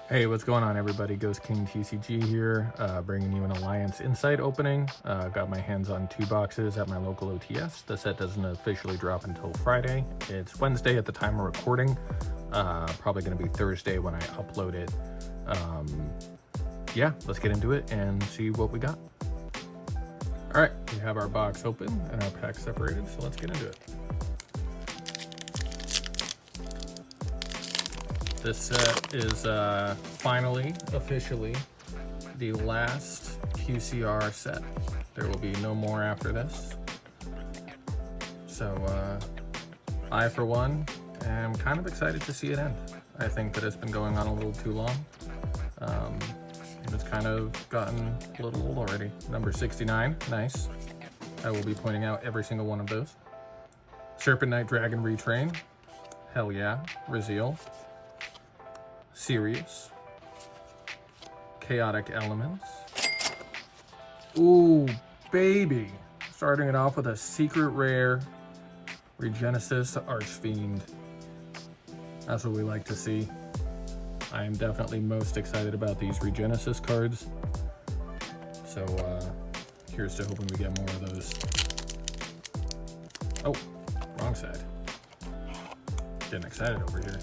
Hey, what's going on, everybody? Ghost King TCG here, bringing you an Alliance Insight opening. Got my hands on 2 boxes at my local OTS. The set doesn't officially drop until Friday. It's Wednesday at the time of recording. Probably going to be Thursday when I upload it. Yeah, let's get into it and see what we got. All right, we have our box open and our pack separated, so let's get into it. This set is finally, officially, the last QCR set. There will be no more after this. So I, for one, am kind of excited to see it end. I think that it's been going on a little too long. And it's kind of gotten a little old already. Number 69, nice. I will be pointing out every single one of those. Serpent Knight Dragon Retrain, hell yeah. Rezeal. Serious. Chaotic Elements. Ooh, baby. Starting it off with a secret rare Regenesis Archfiend. That's what we like to see. I am definitely most excited about these Regenesis cards. So here's to hoping we get more of those. Oh, wrong side. Getting excited over here.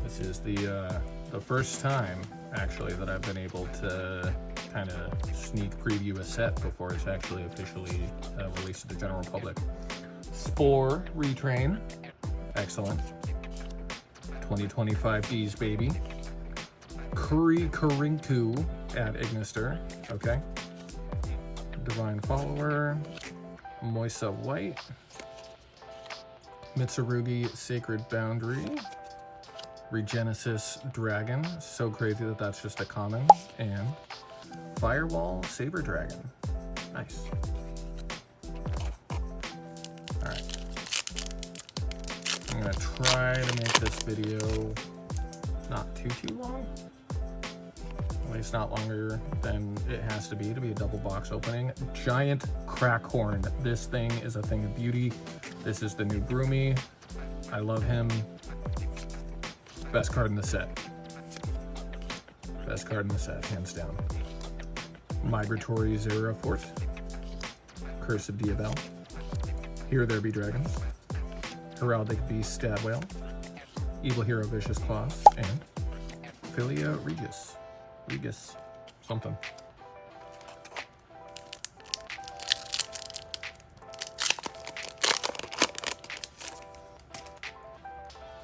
This is the first time, actually, that I've been able to kind of sneak preview a set before it's actually officially released to the general public. Spore Retrain, excellent. 2025 Ds, baby. Karinku at Ignister, okay. Divine Follower, Moisa White, Mitsurugi Sacred Boundary, Regenesis Dragon, so crazy that that's just a common, and Firewall Saber Dragon, nice. Alright, I'm gonna try to make this video not too long, at least not longer than it has to be a double box opening. Giant Crackhorn, this thing is a thing of beauty. This is the new Broomy, I love him. Best card in the set. Best card in the set, hands down. Migratory Zerafort. Curse of Diabel. Here There Be Dragons. Heraldic Beast Stadwell. Evil Hero Vicious Claws. And Philia Regis. Regis. Something.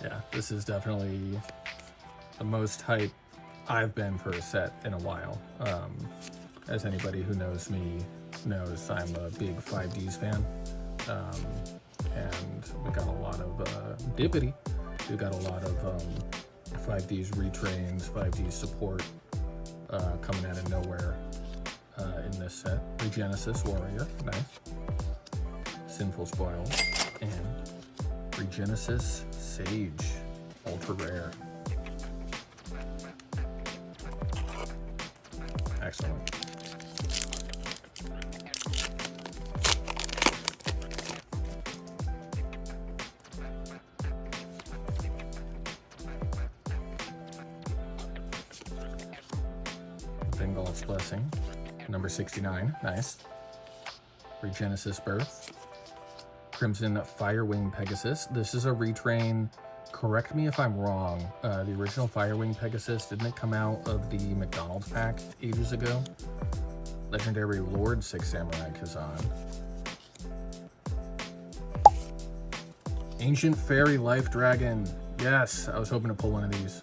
Yeah, this is definitely the most hype I've been for a set in a while. As anybody who knows me knows, I'm a big 5Ds fan. And we got a lot of Dippity. We got a lot of 5Ds retrains, 5Ds support coming out of nowhere in this set. Regenesis Warrior, nice. Sinful Spoils, and Regenesis Sage, ultra rare. Excellent. Bengal's Blessing, number 69, nice. Regenesis Birth. Crimson Firewing Pegasus. This is a retrain. Correct me if I'm wrong. The original Firewing Pegasus, didn't it come out of the McDonald's pack ages ago? Legendary Lord 6 Samurai Kazan. Ancient Fairy Life Dragon. Yes, I was hoping to pull one of these.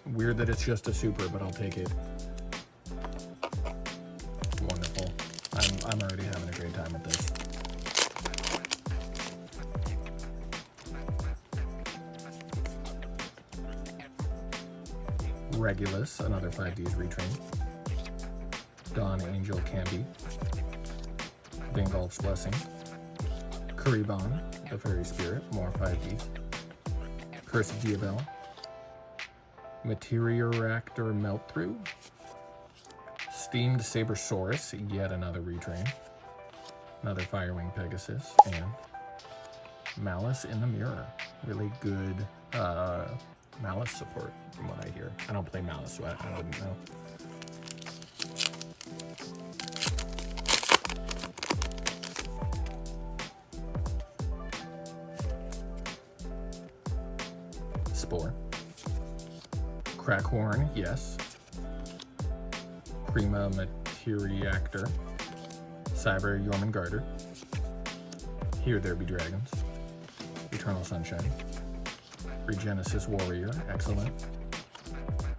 Weird that it's just a super, but I'll take it. Wonderful. I'm already having a great time with this. Regulus, another 5Ds retrain. Dawn Angel Canby. Bengal's Blessing. Kuriban, the Fairy Spirit, more 5Ds. Curse of Diabel. Meteoractor Meltthrough. Steamed Sabersaurus, yet another retrain. Another Firewing Pegasus, and Malice in the Mirror. Really good Malice support from what I hear. I don't play Malice, so I wouldn't know. Spore. Crackhorn, yes. Prima Materiactor. Cyber Jormungandr. Here There Be Dragons. Eternal Sunshine. Regenesis Warrior, excellent.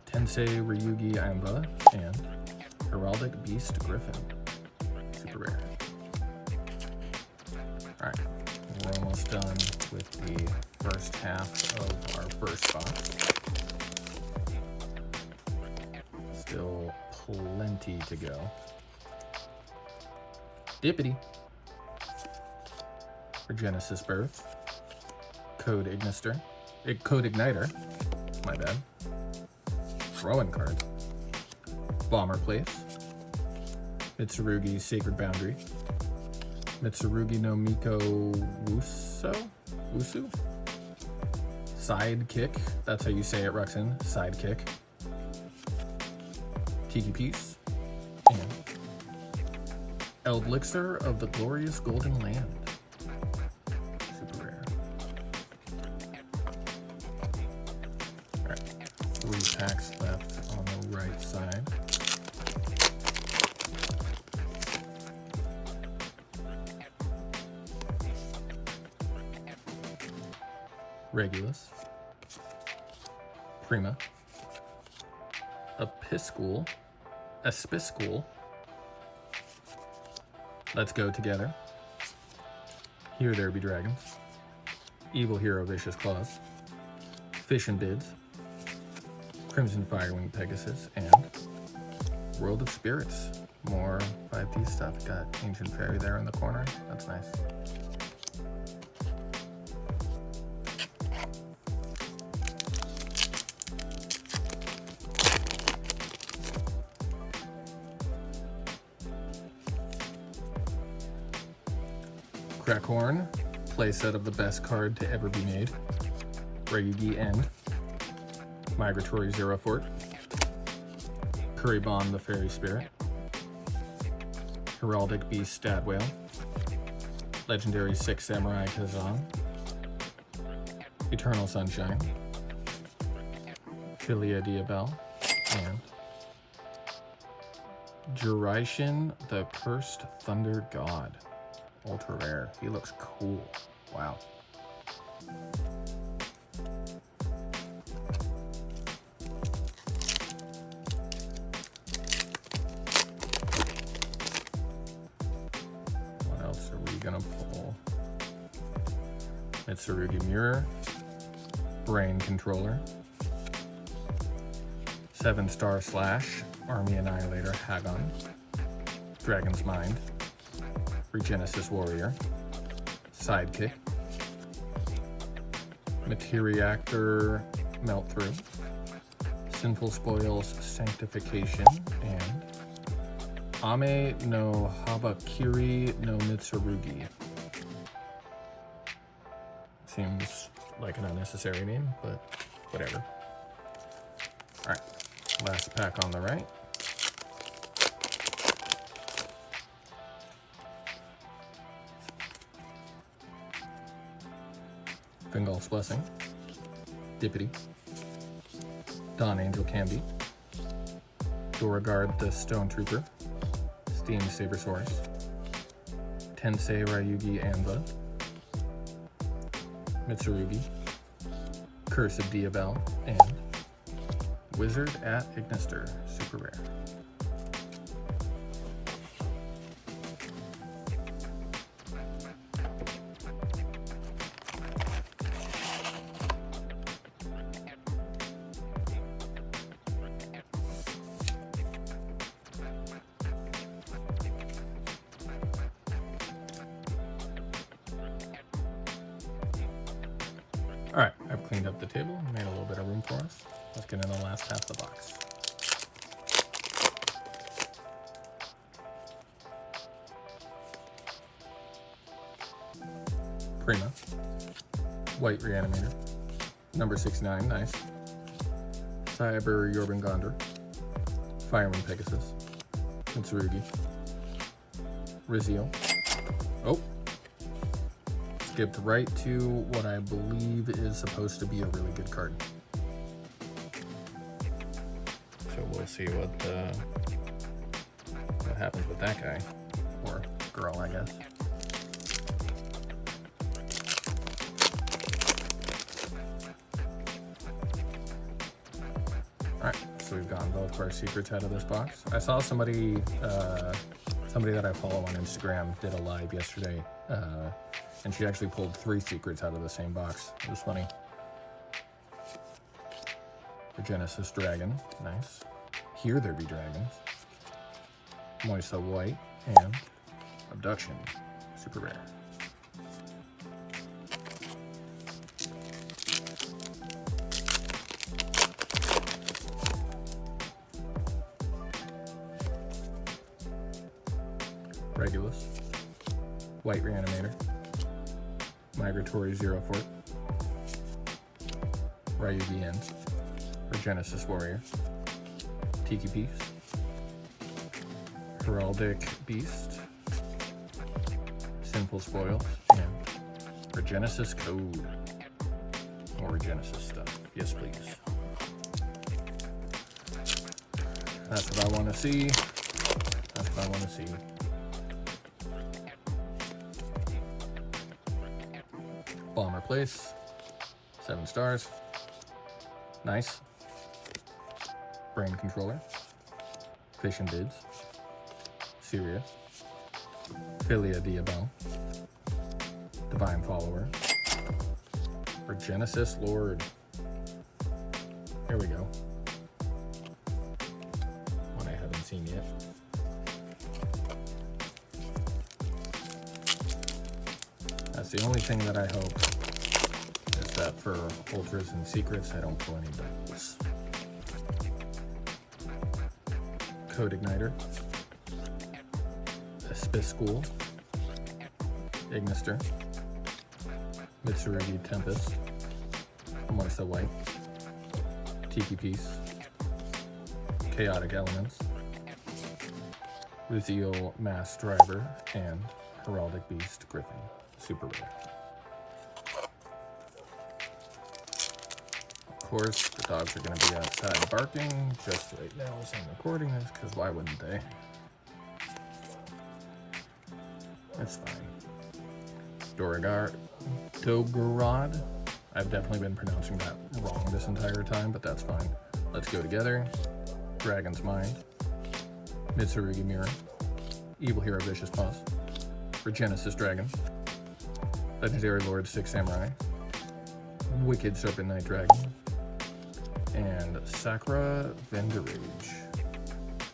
Tensei Ryugi Amba, and Heraldic Beast Griffin, super rare. Alright, we're almost done with the first half of our first box. Still plenty to go. Dippity. Regenesis Birth. Code Igniter, my bad. Throwing cards. Bomber Place. Mitsurugi Sacred Boundary. Mitsurugi no Miko Wusu? Sidekick, that's how you say it, Ruxin. Sidekick. Tiki Piece. And Elixir of the Glorious Golden Land. Super rare. Alright, 3 packs left on the right side. Regulus. Prima. Episcule. Let's Go Together. Here There Be Dragons. Evil Hero Vicious Claws. Fish and Bids. Crimson Firewing Pegasus, and World of Spirits. More 5D stuff. Got Ancient Fairy there in the corner. That's nice. Crackhorn, playset of the best card to ever be made. Ryugi End. Migratory Zero Fort. Kuribon the Fairy Spirit. Heraldic Beast Stat Whale. Legendary 6 Samurai Kazan. Eternal Sunshine. Philia Diabel. And Juraishin the Cursed Thunder God. Ultra rare. He looks cool. Wow. What else are we gonna pull? Mitsurugi Mirror. Brain Controller. 7-star Slash. Army Annihilator Hagon. Dragon's Mind. Regenesis Warrior. Sidekick. Materiactor Melt Through. Sinful Spoils Sanctification, and Ame no Habakiri no Mitsurugi. Seems like an unnecessary name, but whatever. Alright, last pack on the right. Fingolf's Blessing. Dippity. Dawn Angel Canby. Doragard the Stone Trooper. Steam Sabersaurus. Tensei Ryugi Amba. Mitsurugi. Curse of Diabel. And Wizard at Ignister. Super rare. Alright, I've cleaned up the table, made a little bit of room for us. Let's get in the last half of the box. Prima. White Reanimator. Number 69, nice. Cyber Jormungandr. Firewing Pegasus. Mitsurugi. Rizio. Oh! Skipped right to what I believe is supposed to be a really good card. So we'll see what happens with that guy. Or girl, I guess. Alright, so we've gotten both of our secrets out of this box. I saw somebody that I follow on Instagram did a live yesterday, and she actually pulled 3 secrets out of the same box. It was funny. Regenesis Dragon, nice. Here There Be Dragons. Moisa White, and Abduction, super rare. Regulus, White Reanimator, Migratory Zero Fort, Ryugi Ends, Regenesis Warrior, Tiki Piece, Heraldic Beast, Sinful Spoils, and Regenesis Code. More Regenesis stuff. Yes, please. That's what I want to see. That's what I want to see. Bomber Place, 7 stars. Nice. Brain Controller, Fish and Bids, Sirius, Philia Diabel, Divine Follower, Regenesis Lord. Here we go. One I haven't seen yet. That's the only thing that I hope is that for Ultras and Secrets, I don't pull any doubles. Code Igniter, Espis School, Ignister, Mitsurugi Tempest, Moisa White, Tiki Piece, Chaotic Elements, Rizio Mass Driver, and Heraldic Beast Griffin. Super rare. Of course, the dogs are going to be outside barking just right now as I'm recording this, because why wouldn't they? That's fine. Dogorod. I've definitely been pronouncing that wrong this entire time, but that's fine. Let's go together. Dragon's Mind. Mitsurugi Mirror. Evil Hero Vicious Paws. Regenesis Dragon. Legendary Lord 6 Samurai. Wicked Serpent Knight Dragon. And Sakura Venderage.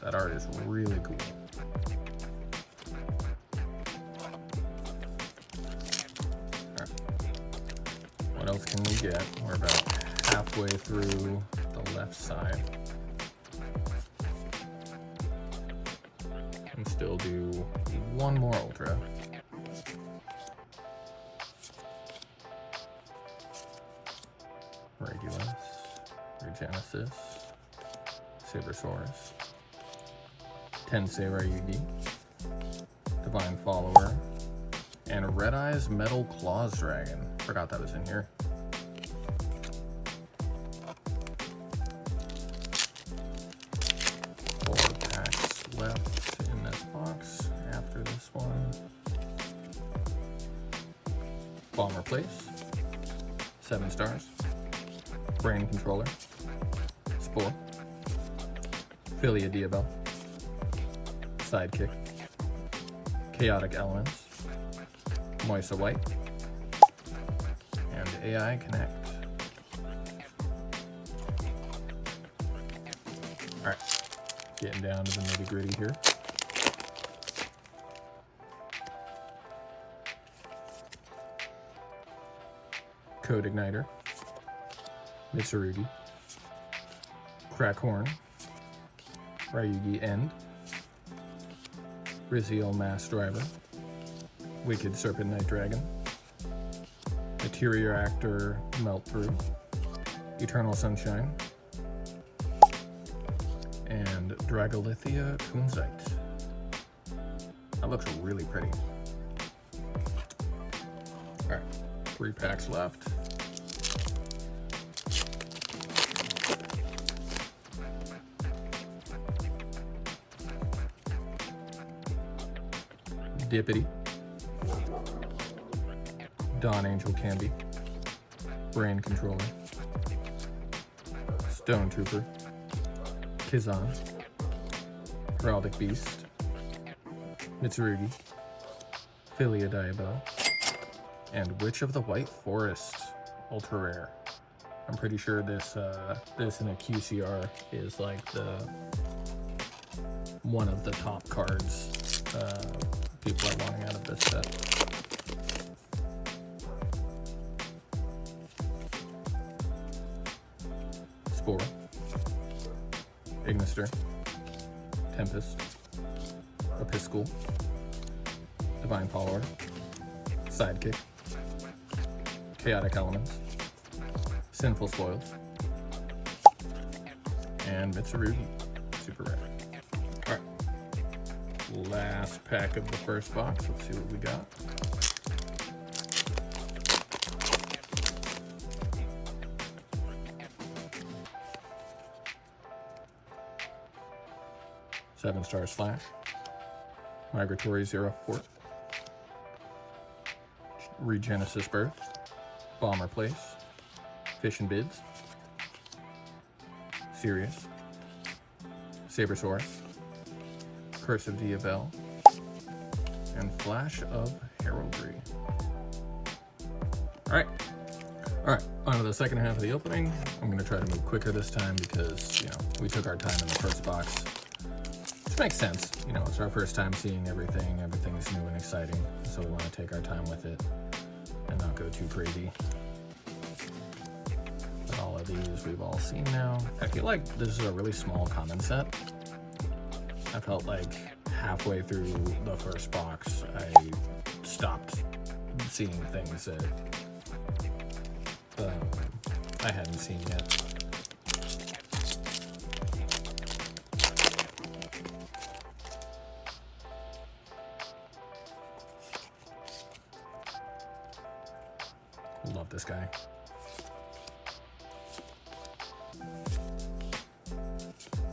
That art is really cool. Alright. What else can we get? We're about halfway through the left side. And still do one more Ultra. Regulus, Regenesis, Sabersaurus, Tensei Ryugi, Divine Follower, and Red Eyes Metal Claws Dragon. Forgot that was in here. Four packs left in this box after this one. Bomber Place, 7 stars. Brain Controller, Spore, Philia Diabel, Sidekick, Chaotic Elements, Moisa White, and AI Connect. Alright, getting down to the nitty gritty here. Code Igniter, Mitsurugi, Crackhorn, Ryugi End, Rizio Mass Driver, Wicked Serpent Knight Dragon, Interior Actor Melt Through, Eternal Sunshine, and Dragolithia Kunzite. That looks really pretty. All right, 3 packs left. Dippity, Dawn Angel Candy, Brain Controller, Stone Trooper, Kizan, Heraldic Beast, Mitsurugi, Philia Diabell, and Witch of the White Forest, ultra rare. I'm pretty sure this in a QCR is like one of the top cards people are wanting out of this set. Spore, Ignister, Tempest, Episcule, Divine Follower, Sidekick, Chaotic Elements, Sinful Spoils, and Mitsurugi, super rare. Alright, last pack of the first box. Let's see what we got. Seven Star Slash, Migratory 04, Regenesis Birth, Bomber Place, Fish and Bids, Sirius, Sabersaurus, Curse of Diabell, and Flash of Heraldry. Alright, on to the second half of the opening. I'm going to try to move quicker this time because, we took our time in the first box. Which makes sense. It's our first time seeing everything. Everything is new and exciting, so we want to take our time with it and not go too crazy. But all of these we've all seen now. I feel like this is a really small common set. I felt like halfway through the first box, I stopped seeing things that I hadn't seen yet. Love this guy.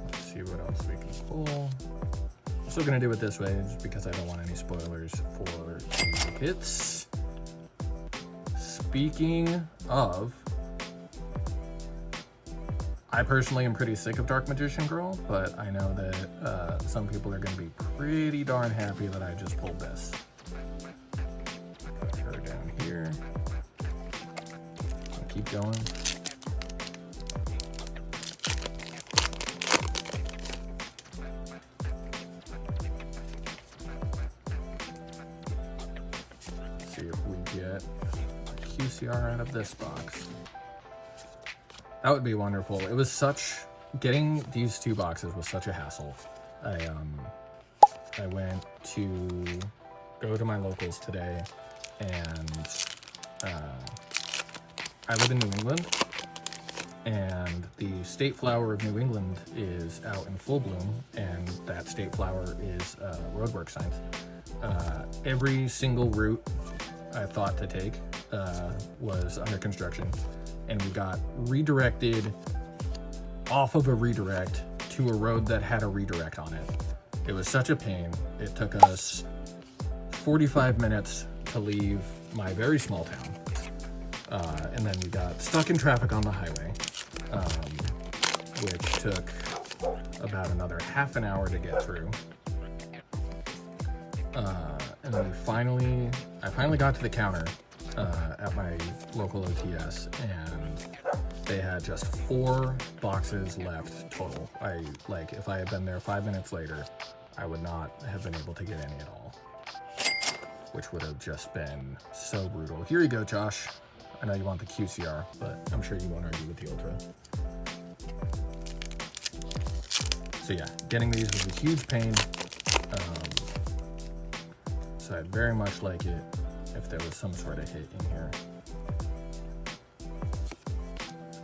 Let's see what else we can pull. I'm still gonna do it this way just because I don't want any spoilers for the hits. Speaking of, I personally am pretty sick of Dark Magician Girl, but I know that some people are gonna be pretty darn happy that I just pulled this. Put her down here. Keep going. Let's see if we get a QCR out of this box. That would be wonderful. It was getting these 2 boxes was such a hassle. I went to go to my locals today, and I live in New England, and the state flower of New England is out in full bloom, and that state flower is roadwork signs. Every single route I thought to take was under construction, and we got redirected off of a redirect to a road that had a redirect on it. It was such a pain. It took us 45 minutes to leave my very small town. And then we got stuck in traffic on the highway, which took about another half an hour to get through. And then I finally got to the counter at my local OTS, and they had just 4 boxes left total. If I had been there 5 minutes later, I would not have been able to get any at all, which would have just been so brutal. Here you go, Josh. I know you want the QCR, but I'm sure you won't argue with the Ultra. So yeah, getting these was a huge pain. So I'd very much like it if there was some sort of hit in here.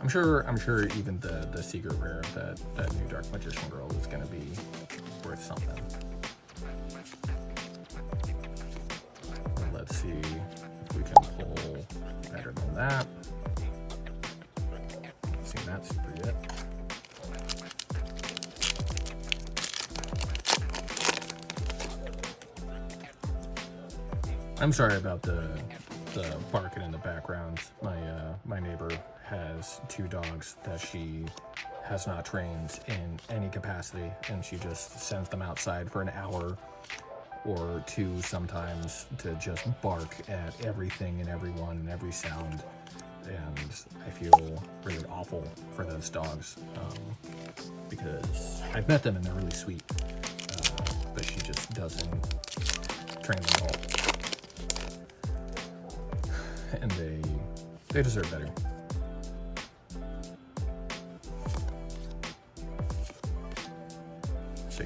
I'm sure even the secret rare of that new Dark Magician Girl is going to be worth something. Let's see if we can pull better than that. Haven't seen that super yet. I'm sorry about the barking in the background. My neighbor has 2 dogs that she has not trained in any capacity, and she just sends them outside for an hour or 2 sometimes to just bark at everything and everyone and every sound. And I feel really awful for those dogs because I've met them and they're really sweet, but she just doesn't train them at all. And they deserve better. So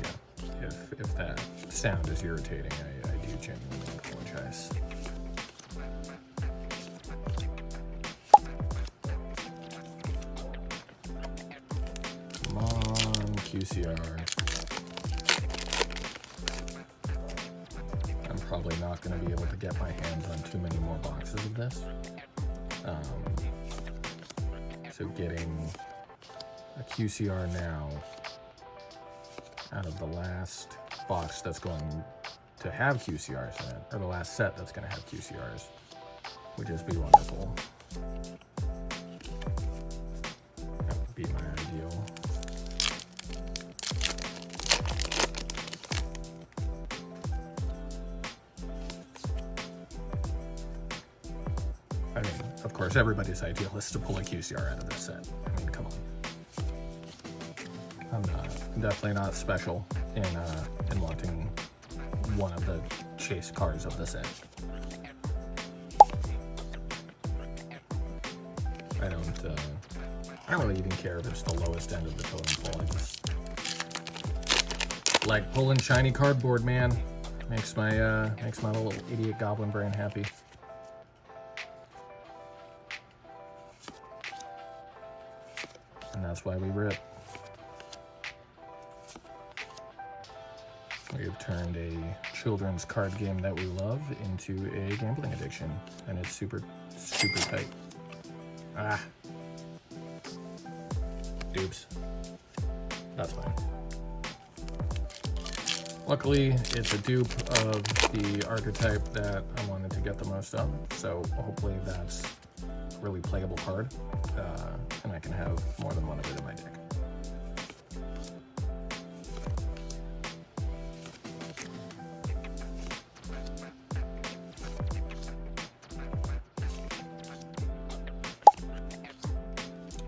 yeah, if that sound is irritating, I do genuinely apologize. Come on, QCR. I'm probably not going to be able to get my hands on too many more boxes of this. So getting a QCR now out of the last box that's going to have QCRs in it, or the last set that's going to have QCRs, would just be wonderful. That would be my ideal. I mean, of course, everybody's ideal is to pull a QCR out of this set. I mean, come on. I'm definitely not special in wanting one of the chase cards of the set. I don't really even care if it's the lowest end of the totem pole. I just like pulling shiny cardboard, man. Makes my little idiot goblin brain happy. And that's why we rip. We've turned a children's card game that we love into a gambling addiction, and it's super, super tight. Ah. Oops. That's fine. Luckily, it's a dupe of the archetype that I wanted to get the most of, so hopefully that's a really playable card, and I can have more than one of it in my deck.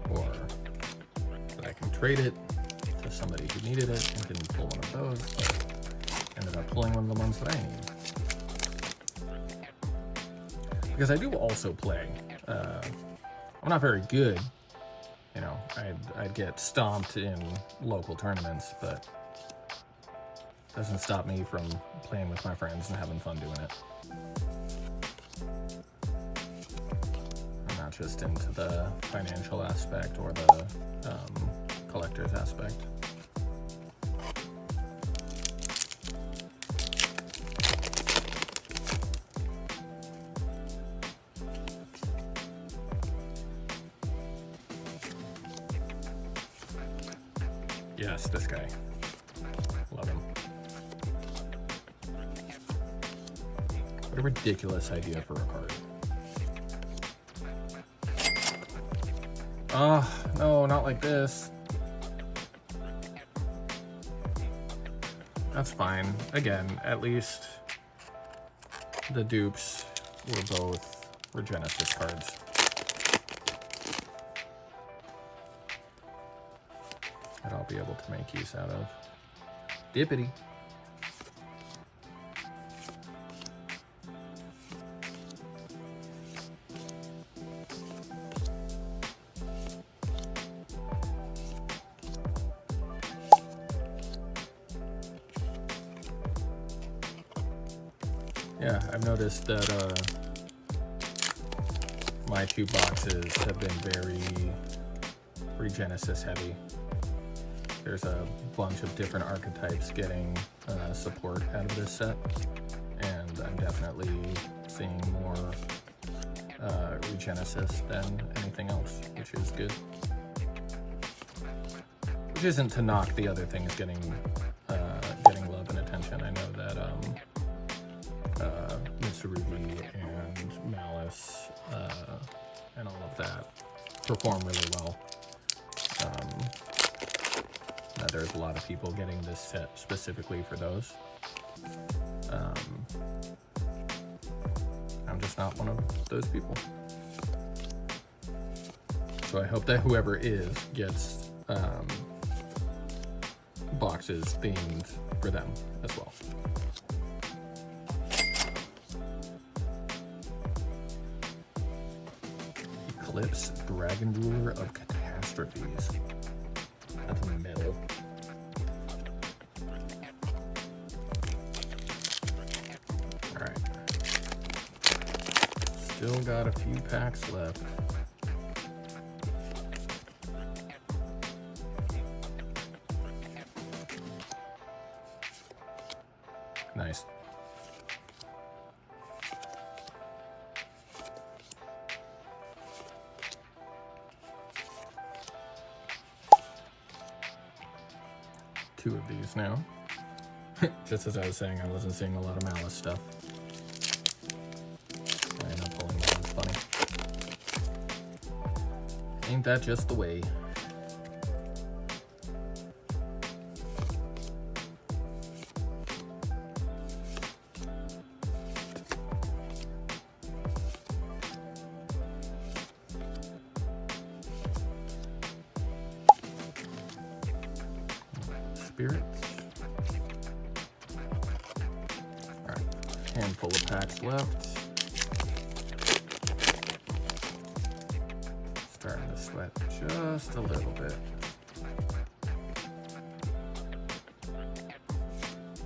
Or that I can trade it to somebody who needed it and didn't pull one of those, but ended up pulling one of the ones that I need. Because I do also play. I'm not very good, you know, I'd get stomped in local tournaments, but it doesn't stop me from playing with my friends and having fun doing it. I'm not just into the financial aspect or the collector's aspect. Yes, this guy. Love him. What a ridiculous idea for a card. Oh, no, not like this. That's fine. Again, at least the dupes were both Regenesis cards. That I'll be able to make use out of. Dippity. Yeah, I've noticed that my 2 boxes have been very Regenesis heavy. There's a bunch of different archetypes getting support out of this set, and I'm definitely seeing more Regenesis than anything else, which is good. Which isn't to knock the other things getting love and attention. I know that Mitsurugi and Malice and all of that perform really well. There's a lot of people getting this set specifically for those. I'm just not one of those people. So I hope that whoever is gets boxes themed for them as well. Eclipse, Dragon Ruler of Catastrophes. That's metal. Alright. Still got a few packs left. Nice. Two of these now. Just as I was saying, I wasn't seeing a lot of Malice stuff. I end up pulling that. It's funny. Ain't that just the way? Spirits. Alright, handful of packs left. Starting to sweat just a little bit.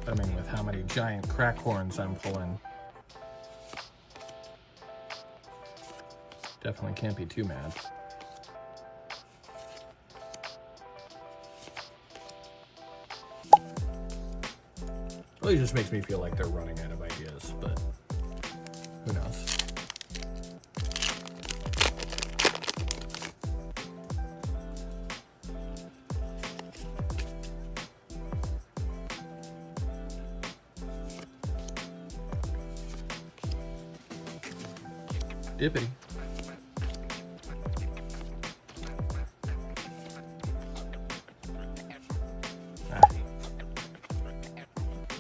I mean, with how many giant crack horns I'm pulling, definitely can't be too mad. Well, it just makes me feel like they're running out of ideas, but who knows? Dippity.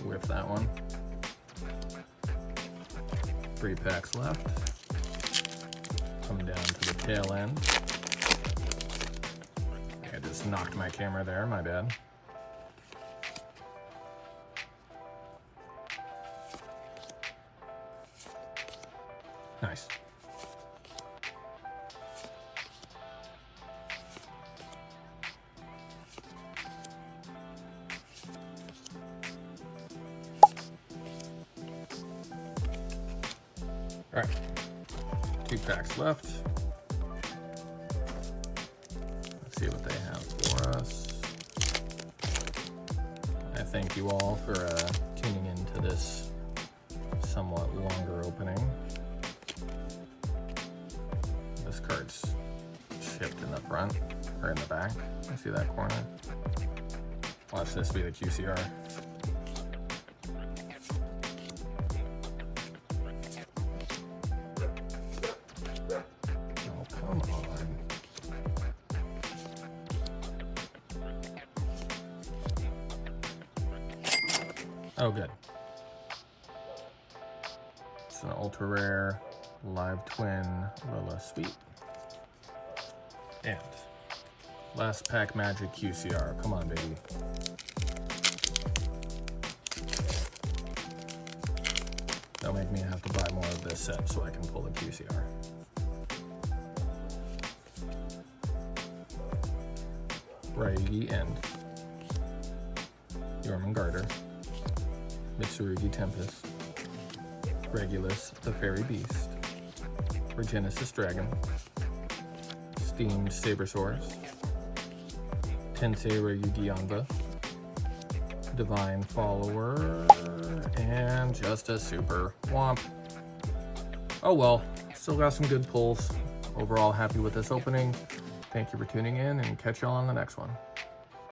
Whip that one. 3 packs left. Coming down to the tail end. I just knocked my camera there, my bad. Nice. All right, 2 packs left. Let's see what they have for us. I thank you all for tuning into this somewhat longer opening. This card's chipped in the front, or in the back. I see that corner. Watch this be the QCR. Come on. Oh, good. It's an ultra rare live twin Lilla Sweet. And last pack magic QCR. Come on, baby. Don't make me have to buy more of this set so I can pull the QCR. Raigi End, Jormungandr, Mitsurugi Tempest, Regulus the Fairy Beast, Regenesis Dragon, Steamed Sabersaurus, Tensei Yugi, Divine Follower, and just a super womp. Oh well, still got some good pulls. Overall happy with this opening. Thank you for tuning in, and catch y'all on the next one.